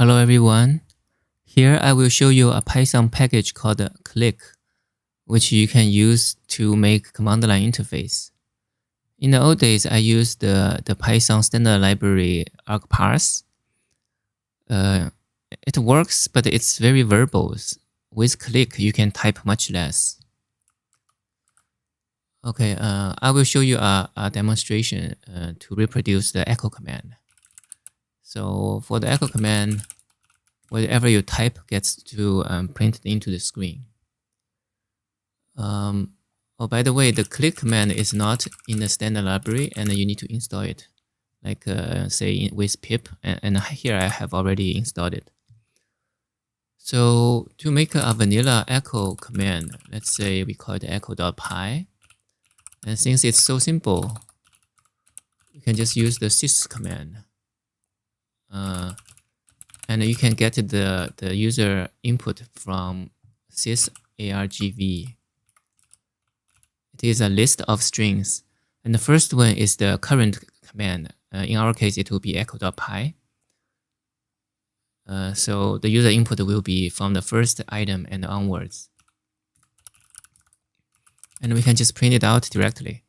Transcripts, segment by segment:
Hello everyone. Here I will show you a Python package called Click, which you can use to make command line interface. In the old days, I used the Python standard library argparse. It works, but it's very verbose. With Click, you can type much less. Okay, I will show you a demonstration to reproduce the echo command. So for the echo command, whatever you type gets to printed into the screen. Oh, by the way, the click command is not in the standard library, and you need to install it, like say with pip. And here I have already installed it. So to make a vanilla echo command, let's say we call it echo.py. And since it's so simple, you can just use the sys command. And you can get the user input from sysargv. It is a list of strings. And the first one is the current command. In our case, it will be echo.py. So the user input will be from the first item and onwards. And we can just print it out directly.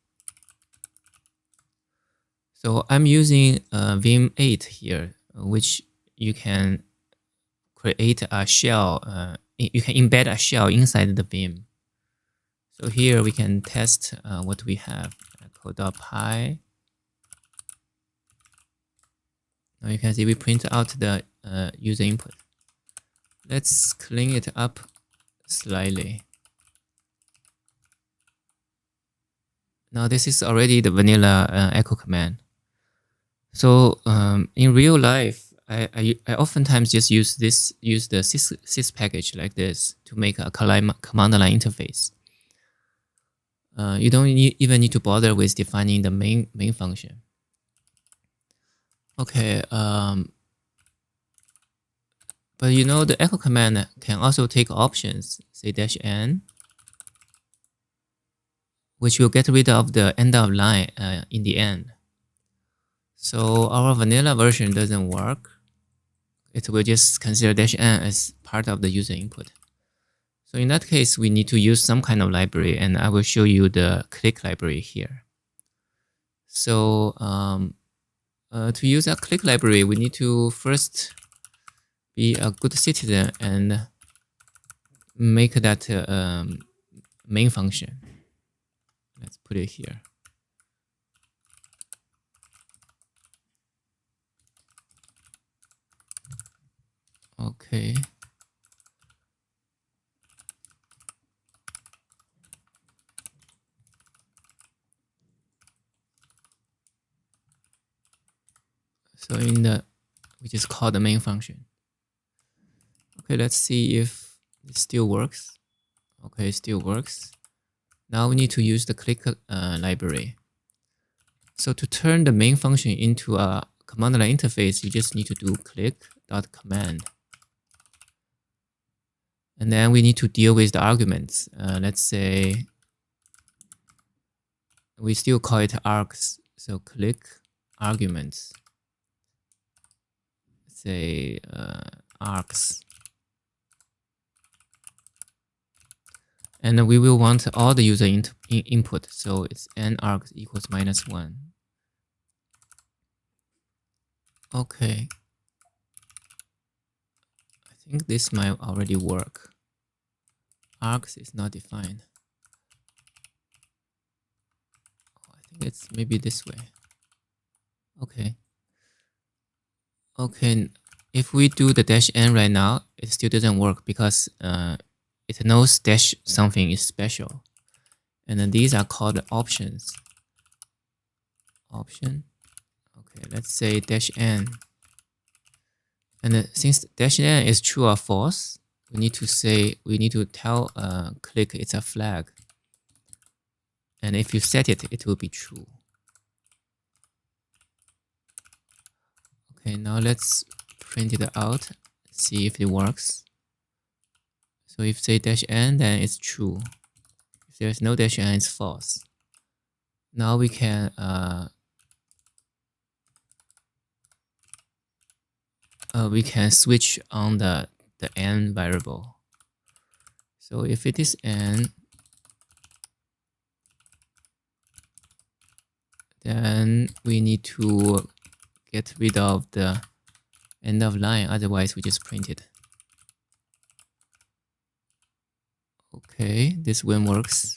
So I'm using Vim 8 here, which you can create a shell. You can embed a shell inside the Vim. So here we can test what we have, echo.py. Now you can see we print out the user input. Let's clean it up slightly. Now this is already the vanilla echo command. So in real life, I oftentimes just use the sys package like this to make a command line interface. You don't even need to bother with defining the main function. Okay, but you know the echo command can also take options, say -n, which will get rid of the end of line in the end. So our vanilla version doesn't work. It will just consider -n as part of the user input. So in that case, we need to use some kind of library, and I will show you the click library here. So to use a click library, we need to first be a good citizen and make that main function. Let's put it here. Okay. So we just call the main function. Okay, let's see if it still works. Okay, it still works. Now we need to use the click library. So to turn the main function into a command line interface, you just need to do click.command. And then we need to deal with the arguments. Let's say we still call it args. So click arguments. Say args. And we will want all the user input. So it's n args equals -1. Okay. I think this might already work. Args is not defined. I think it's maybe this way. Okay. Okay. If we do the -n right now, it still doesn't work because it knows dash something is special. And then these are called options. Option. Okay, let's say -n. And since -n is true or false, we need to tell click it's a flag. And if you set it, it will be true. Okay, now let's print it out, see if it works. So if say -n, then it's true. If there's no -n, it's false. Now we can we can switch on the n variable. So if it is n, then we need to get rid of the end of line, otherwise we just print it. Okay, this one works.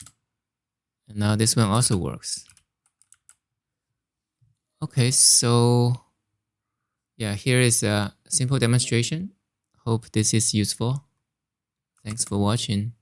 And now this one also works. Okay, so yeah, here is a simple demonstration. Hope this is useful. Thanks for watching.